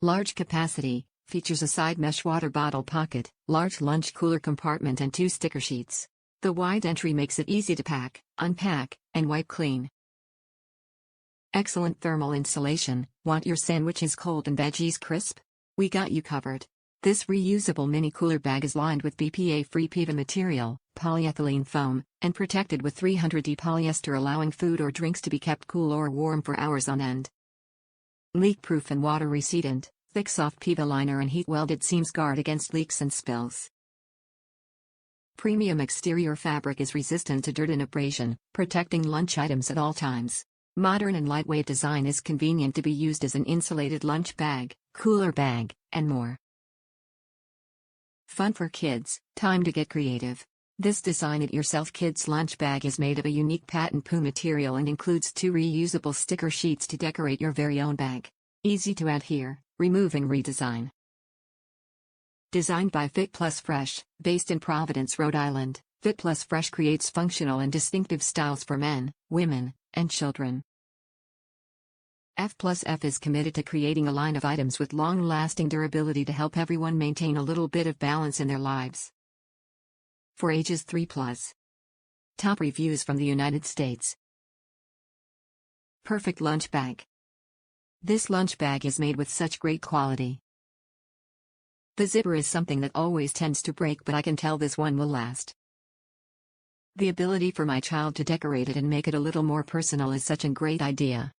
Large capacity, features a side mesh water bottle pocket, large lunch cooler compartment and 2 sticker sheets. The wide entry makes it easy to pack, unpack, and wipe clean. Excellent thermal insulation. Want your sandwiches cold and veggies crisp? We got you covered. This reusable mini cooler bag is lined with BPA-free PEVA material, polyethylene foam, and protected with 300D polyester, allowing food or drinks to be kept cool or warm for hours on end. Leak-proof and water resistant, thick soft PEVA liner and heat-welded seams guard against leaks and spills. Premium exterior fabric is resistant to dirt and abrasion, protecting lunch items at all times. Modern and lightweight design is convenient to be used as an insulated lunch bag, cooler bag, and more. Fun for kids, time to get creative. This design-it-yourself kids lunch bag is made of a unique patent PU material and includes 2 reusable sticker sheets to decorate your very own bag. Easy to adhere, remove and redesign. Designed by Fit Plus Fresh, based in Providence, Rhode Island, Fit Plus Fresh creates functional and distinctive styles for men, women, and children. F+F is committed to creating a line of items with long-lasting durability to help everyone maintain a little bit of balance in their lives. For ages 3+. Top reviews from the United States. Perfect lunch bag. This lunch bag is made with such great quality. The zipper is something that always tends to break, but I can tell this one will last. The ability for my child to decorate it and make it a little more personal is such a great idea.